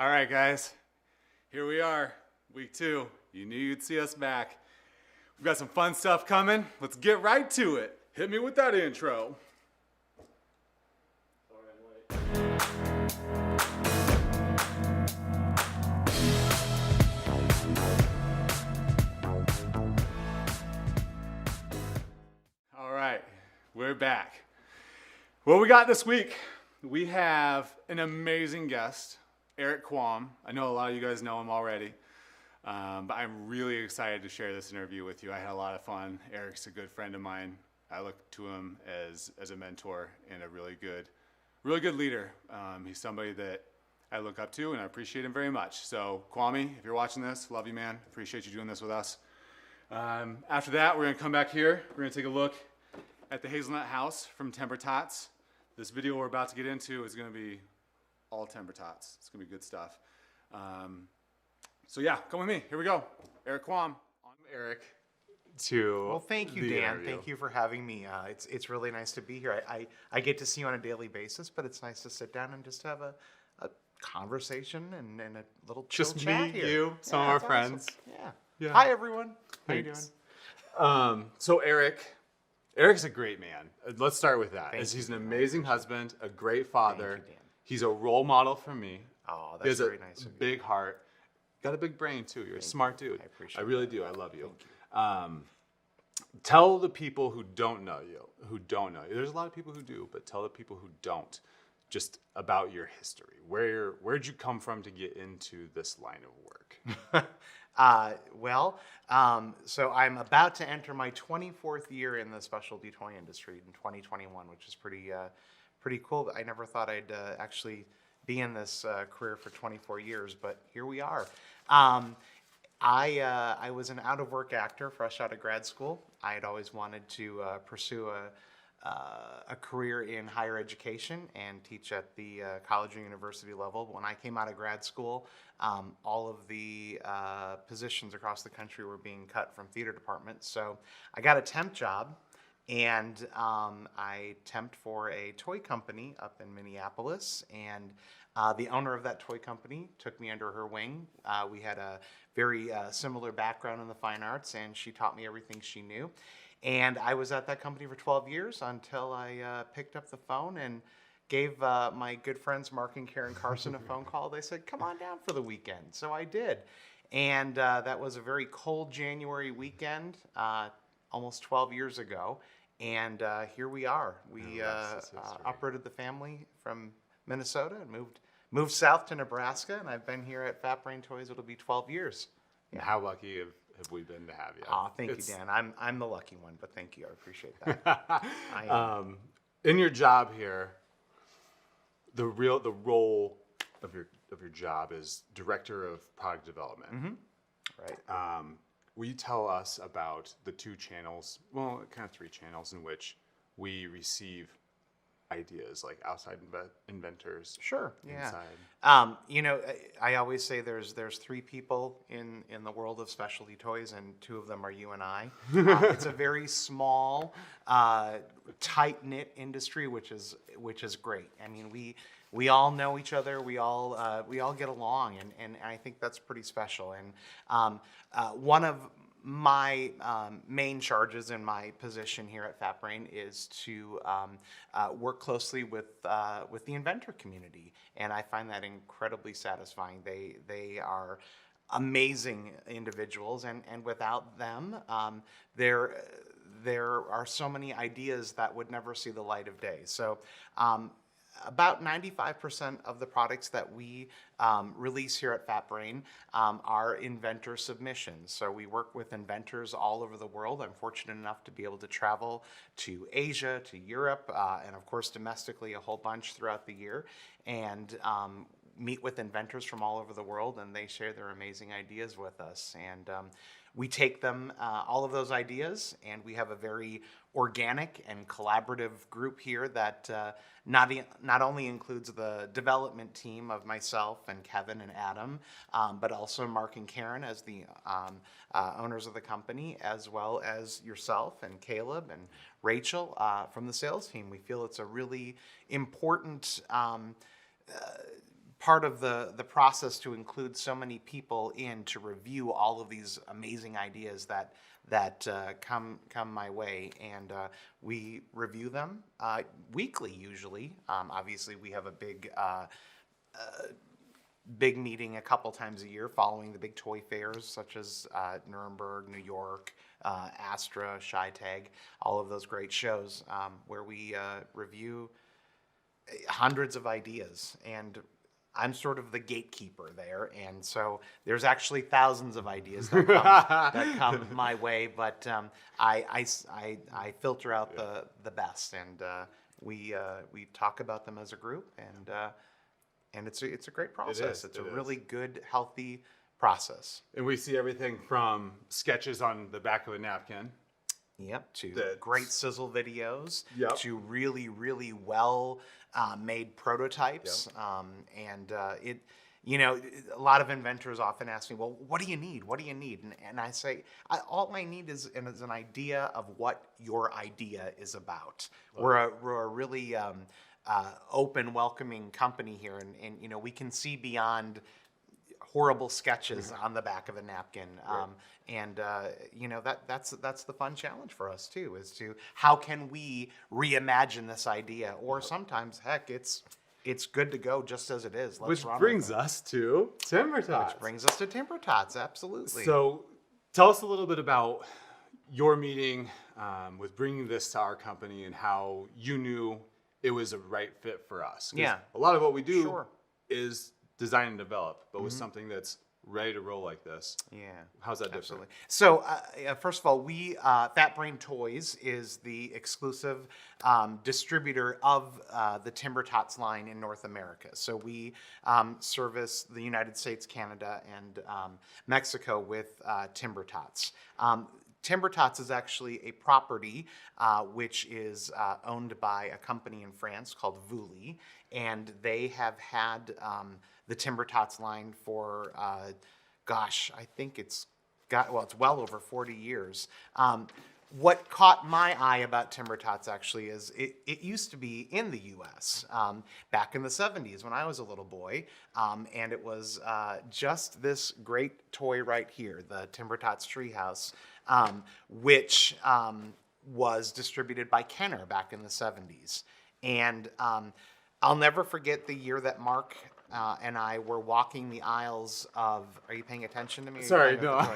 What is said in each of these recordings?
All right, guys, here we are, week 2. You knew you'd see us back. We've got some fun stuff coming. Let's get right to it. Hit me with that intro. All right, we're back. What we got this week? We have an amazing guest, Erik Quam. I know a lot of you guys know him already, but I'm really excited to share this interview with you. I had a lot of fun. Erik's a good friend of mine. I look to him as a mentor and a really good leader. He's somebody that I look up to and I appreciate him very much. So Kwame, if you're watching this, love you, man. Appreciate you doing this with us. After that, we're gonna come back here. We're gonna take a look at the Hazelnut House from Timber Tots. This video we're about to get into is gonna be all Timber Tots. It's gonna be good stuff. So yeah, come with me. Here we go. Erik Quam. I'm Erik. Well, thank you, Dan. Thank you for having me. It's really nice to be here. I get to see you on a daily basis, but it's nice to sit down and just have a conversation and a little chill Just chat me, here. you, some of our friends. Awesome. Yeah. Hi, everyone. How you doing? So Erik's a great man. Let's start with that. Thank He's you. an amazing husband, a great father. Thank you, Dan. He's a role model for me. Oh, He that's has very a nice of you. big heart. Got a big brain too. You're a smart dude. I appreciate I really that. do. I love you. Tell the people who don't know you. There's a lot of people who do, but tell the people who don't just about your history. Where'd you come from to get into this line of work? So I'm about to enter my 24th year in the specialty toy industry in 2021, which is pretty cool. I never thought I'd actually be in this career for 24 years, but here we are. I was an out-of-work actor fresh out of grad school. I had always wanted to pursue a career in higher education and teach at the college or university level. When I came out of grad school, all of the positions across the country were being cut from theater departments. So I got a temp job, and I temped for a toy company up in Minneapolis, and the owner of that toy company took me under her wing. We had a very similar background in the fine arts, and she taught me everything she knew. And I was at that company for 12 years until I picked up the phone and gave my good friends Mark and Karen Carson a phone call. They said, come on down for the weekend. So I did. And that was a very cold January weekend, almost 12 years ago. And here we are. We uprooted the family from Minnesota and moved south to Nebraska. And I've been here at Fat Brain Toys. It'll be 12 years. Yeah. How lucky have we been to have you? Oh, thank you, Dan. I'm the lucky one, but thank you. I appreciate that. In your job here, the role of your job is director of product development. Mm-hmm. Right. Will you tell us about the 2 channels, well, kind of 3 channels in which we receive ideas, like outside inventors? Sure. Yeah. Inside. I always say there's 3 people in the world of specialty toys, and 2 of them are you and I. It's a very small, tight-knit industry, which is great. I mean, we all know each other. We all get along, and I think that's pretty special. And one of my main charges in my position here at Fat Brain is to work closely with the inventor community, and I find that incredibly satisfying. They are amazing individuals, and without them, there are so many ideas that would never see the light of day. So. About 95% of the products that we release here at Fat Brain are Inventor Submissions. So we work with inventors all over the world. I'm fortunate enough to be able to travel to Asia, to Europe, and of course domestically a whole bunch throughout the year, and meet with inventors from all over the world, and they share their amazing ideas with us. And we take them, all of those ideas, and we have a very organic and collaborative group here that not only includes the development team of myself and Kevin and Adam, but also Mark and Karen as the owners of the company, as well as yourself and Caleb and Rachel from the sales team. We feel it's a really important part of the process to include so many people in to review all of these amazing ideas that come my way, and we review them weekly usually. Obviously, we have a big meeting a couple times a year following the big toy fairs such as Nuremberg, New York, Astra, ShyTag, all of those great shows where we review hundreds of ideas, and I'm sort of the gatekeeper there, and so there's actually thousands of ideas that come my way, but I filter out the best, and we talk about them as a group, and it's a great process. It's a really good, healthy process. And we see everything from sketches on the back of a napkin. Yep, to great sizzle videos, yep, to really, really well made prototypes. Yep. And a lot of inventors often ask me, well, what do you need? What do you need? And I say, all I need is an idea of what your idea is about. We're a really open, welcoming company here, and we can see beyond horrible sketches on the back of a napkin. That's the fun challenge for us too, is to how can we reimagine this idea, or sometimes heck, it's good to go just as it is. Which brings us to Timber Tots. Timber Tots, absolutely. So tell us a little bit about your meeting with bringing this to our company and how you knew it was a right fit for us. Yeah. A lot of what we do is design and develop, but with something that's ready to roll like this. Yeah. How's that different? Absolutely. So, first of all, Fat Brain Toys is the exclusive distributor of the Timber Tots line in North America. So we service the United States, Canada, and Mexico with Timber Tots. Timber Tots is actually a property which is owned by a company in France called Vouly, and they have had the Timber Tots line for, I think it's well over 40 years. What caught my eye about Timber Tots actually is it used to be in the U.S. Back in the 70s when I was a little boy, and it was just this great toy right here, the Timber Tots Treehouse, which was distributed by Kenner back in the 70s. And I'll never forget the year that Mark and I were walking the aisles of. Are you paying attention to me? Sorry, no.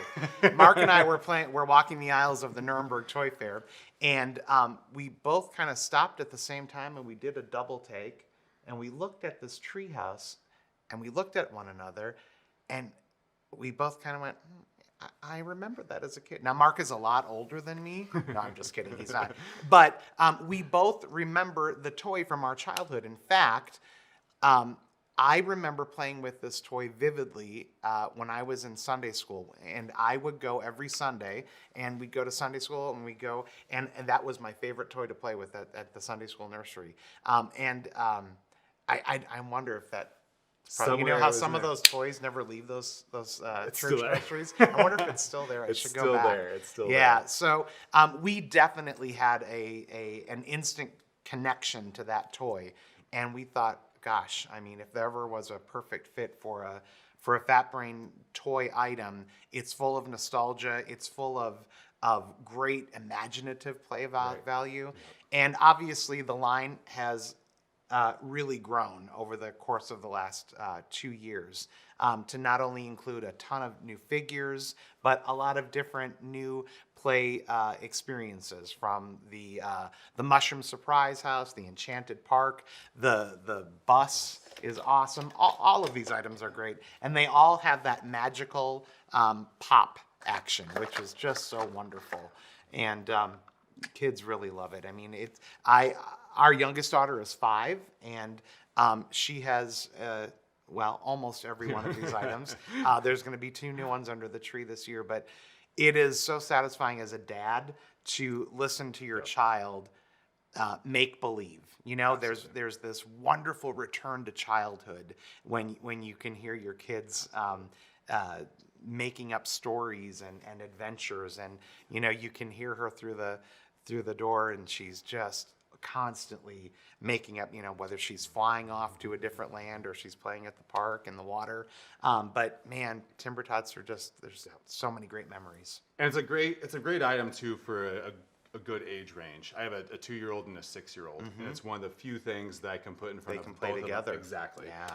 Mark and I were walking the aisles of the Nuremberg Toy Fair, and we both kind of stopped at the same time, and we did a double take, and we looked at this treehouse, and we looked at one another, and we both kind of went, I remember that as a kid. Now, Mark is a lot older than me. No, I'm just kidding. He's not. But we both remember the toy from our childhood. In fact, I remember playing with this toy vividly when I was in Sunday school. And I would go every Sunday, and we'd go to Sunday school, and we'd go, and that was my favorite toy to play with at the Sunday school nursery. I wonder if that... you know how some of those toys never leave those church nurseries? I wonder if it's still there. I should go back. It's still there. Yeah, so we definitely had an instant connection to that toy, and we thought, gosh, I mean, if there ever was a perfect fit for a Fat Brain toy item, it's full of nostalgia. It's full of great imaginative play value, and obviously the line has really grown over the course of the last 2 years to not only include a ton of new figures, but a lot of different new play experiences, from the Mushroom Surprise House, the Enchanted Park, the bus is awesome. All of these items are great, and they all have that magical pop action, which is just so wonderful, and kids really love it. I mean, our youngest daughter is 5, and she has, almost every one of these items. There's going to be 2 new ones under the tree this year, but it is so satisfying as a dad to listen to your child make believe. You know, there's this wonderful return to childhood when you can hear your kids making up stories and adventures, and you can hear her through the door, and she's just constantly making up, whether she's flying off to a different land or she's playing at the park in the water. But man, Timber Tots are there's so many great memories. And it's a great item too for a good age range. I have a 2-year-old and a 6-year-old, and it's one of the few things that I can put in front of They both can play of together. them. Exactly. Yeah.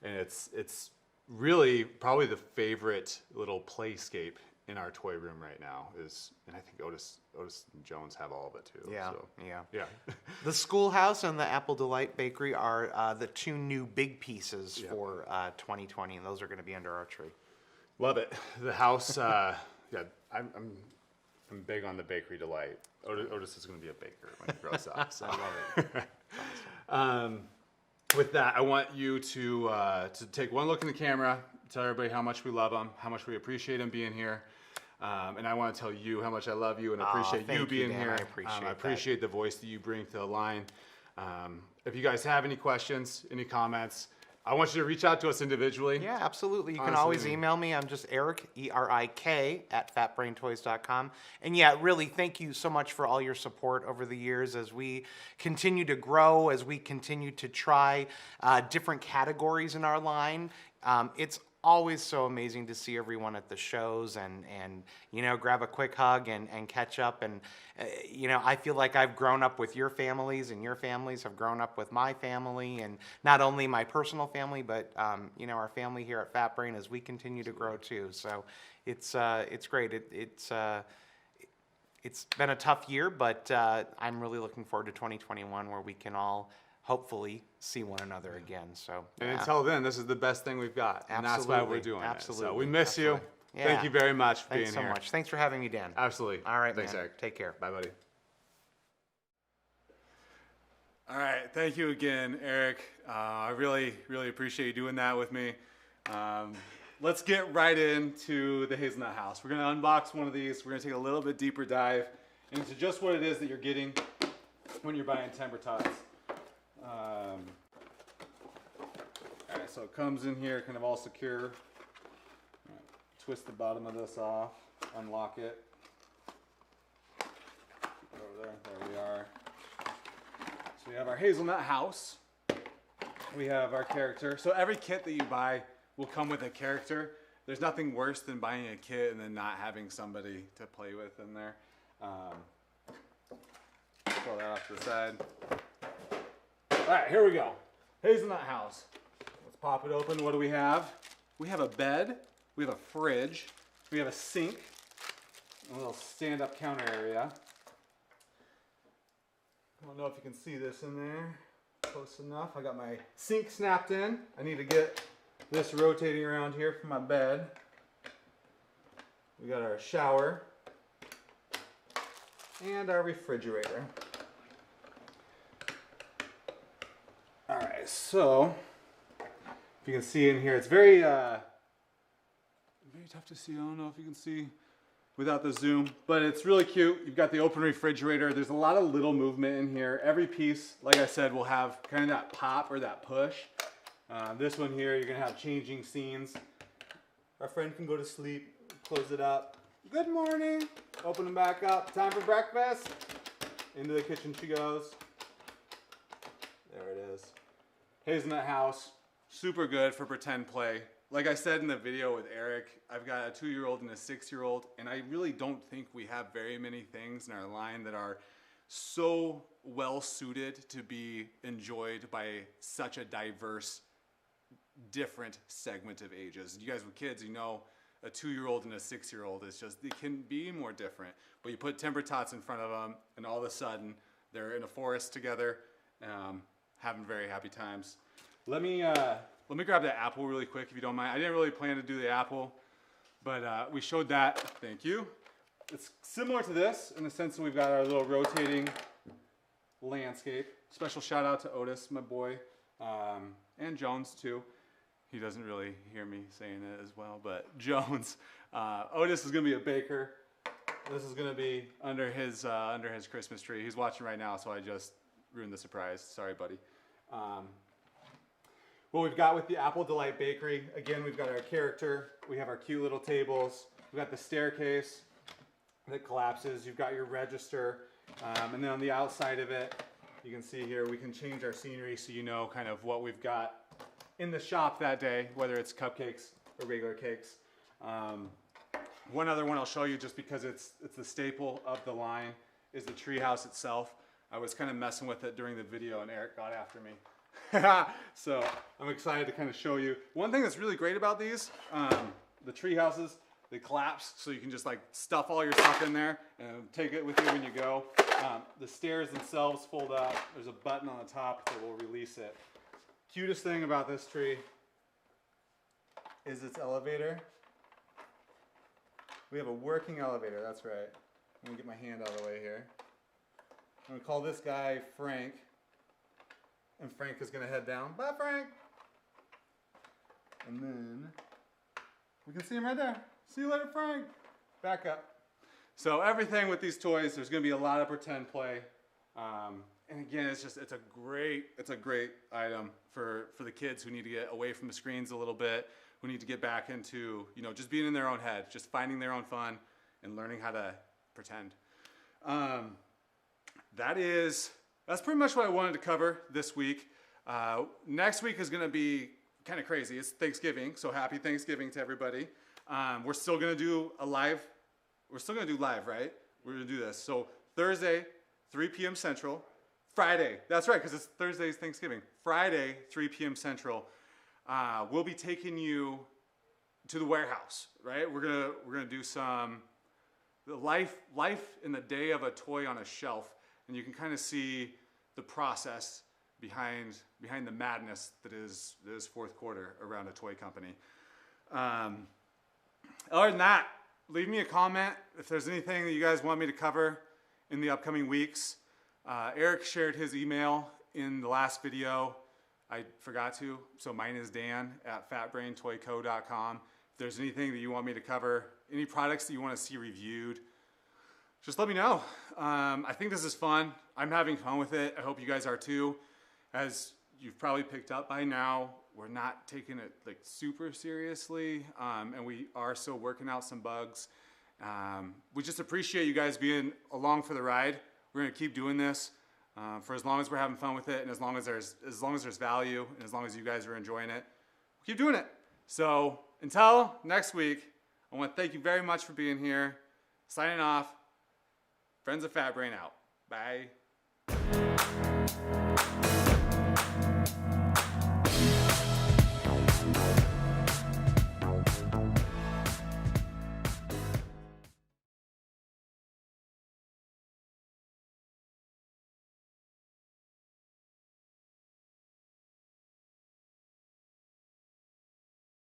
And it's really probably the favorite little playscape in our toy room right now is, and I think Otis and Jones have all of it too. Yeah, so, yeah. yeah. The Schoolhouse and the Apple Delight Bakery are the 2 new big pieces for 2020, and those are going to be under our tree. Love it. The house, yeah, I'm big on the bakery delight. Otis is going to be a baker when he grows up. So. I love it. Awesome. With that, I want you to take one look in the camera, tell everybody how much we love them, how much we appreciate them being here. And I want to tell you how much I love you and appreciate you being Dan. here. I appreciate the voice that you bring to the line. If you guys have any questions, any comments, I want you to reach out to us individually. Yeah, absolutely. You can Honestly, always email me. I'm just Erik, ERIK, @fatbraintoys.com. And yeah, really, thank you so much for all your support over the years as we continue to grow, as we continue to try different categories in our line. It's always so amazing to see everyone at the shows and grab a quick hug and catch up. And, I feel like I've grown up with your families, and your families have grown up with my family, and not only my personal family, but, our family here at Fat Brain as we continue to grow too. So it's great. It's been a tough year, but I'm really looking forward to 2021 where we can all hopefully see one another again. So And until then, this is the best thing we've got. And that's why we're doing it. So we miss you. Yeah. Thank you very much for Thanks being here. so much. Thanks for having me, Dan. Absolutely. All right, Thanks, man. Erik. Take care. Bye, buddy. All right, thank you again, Erik. I really, really appreciate you doing that with me. Let's get right into the Hazelnut House. We're gonna unbox one of these. We're gonna take a little bit deeper dive into just what it is that you're getting when you're buying Timber Tots. All right, so it comes in here kind of all secure. All right, twist the bottom of this off, unlock it. Over there we are. So we have our Hazelnut House. We have our character. So every kit that you buy will come with a character. There's nothing worse than buying a kit and then not having somebody to play with in there. Pull that off to the side. All right, here we go. Hazelnut House. Let's pop it open. What do we have? We have a bed. We have a fridge. We have a sink. A little stand-up counter area. I don't know if you can see this in there. Close enough. I got my sink snapped in. I need to get this rotating around here for my bed. We got our shower and our refrigerator. All right, so if you can see in here, it's very tough to see. I don't know if you can see without the zoom, but it's really cute. You've got the open refrigerator. There's a lot of little movement in here. Every piece, like I said, will have kind of that pop or that push. This one here, you're gonna have changing scenes. Our friend can go to sleep, close it up. Good morning. Open them back up. Time for breakfast. Into the kitchen she goes. There it is. Hazelnut House, super good for pretend play. Like I said in the video with Erik, I've got a 2-year-old and a 6-year-old, and I really don't think we have very many things in our line that are so well suited to be enjoyed by such a diverse, different segment of ages. You guys with kids, you know, a 2-year-old and a 6-year-old is just, they can be more different. But you put Timber Tots in front of them, and all of a sudden, they're in a forest together, having very happy times. Let me grab that apple really quick, if you don't mind. I didn't really plan to do the apple, but we showed that. Thank you. It's similar to this in the sense that we've got our little rotating landscape. Special shout out to Otis, my boy, and Jones too. He doesn't really hear me saying it as well, but Jones. Otis is gonna be a baker. This is gonna be under his Christmas tree. He's watching right now, so I just ruined the surprise. Sorry, buddy. What we've got with the Apple Delight Bakery, again, we've got our character, we have our cute little tables, we've got the staircase that collapses, you've got your register, and then on the outside of it, You can see here we can change our scenery so you know kind of what we've got in the shop that day, whether it's cupcakes or regular cakes. One other one I'll show you just because it's the staple of the line is the treehouse itself. I was kind of messing with it during the video and Erik got after me. So I'm excited to kind of show you. One thing that's really great about these, the tree houses, they collapse so you can just like stuff all your stuff in there and take it with you when you go. The stairs themselves fold up. There's a button on the top that will release it. Cutest thing about this tree is its elevator. We have a working elevator, that's right. I'm gonna get my hand out of the way here. I'm gonna call this guy Frank. And Frank is gonna head down. Bye, Frank! And then we can see him right there. See you later, Frank! Back up. So everything with these toys, there's gonna be a lot of pretend play. And again, it's a great item for the kids who need to get away from the screens a little bit, who need to get back into, you know, just being in their own head, just finding their own fun and learning how to pretend. That's pretty much what I wanted to cover this week. Next week is gonna be kind of crazy. It's Thanksgiving, so happy Thanksgiving to everybody. We're still gonna do live, right? We're gonna do this. So Thursday, 3 p.m. Central. Friday, that's right, because it's Thursday's Thanksgiving. Friday, 3 p.m. Central. We'll be taking you to the warehouse, right? We're gonna do some life in the day of a toy on a shelf, and you can kind of see the process behind the madness that is fourth quarter around a toy company. Other than that, leave me a comment if there's anything that you guys want me to cover in the upcoming weeks. Erik shared his email in the last video. I forgot to, so mine is dan@fatbraintoyco.com. If there's anything that you want me to cover, any products that you want to see reviewed, just let me know. I think this is fun. I'm having fun with it. I hope you guys are too. As you've probably picked up by now, we're not taking it like super seriously, and we are still working out some bugs. We just appreciate you guys being along for the ride. We're gonna keep doing this for as long as we're having fun with it, and as long as there's value, and as long as you guys are enjoying it, we'll keep doing it. So until next week, I want to thank you very much for being here. Signing off. Friends of Fat Brain out. Bye.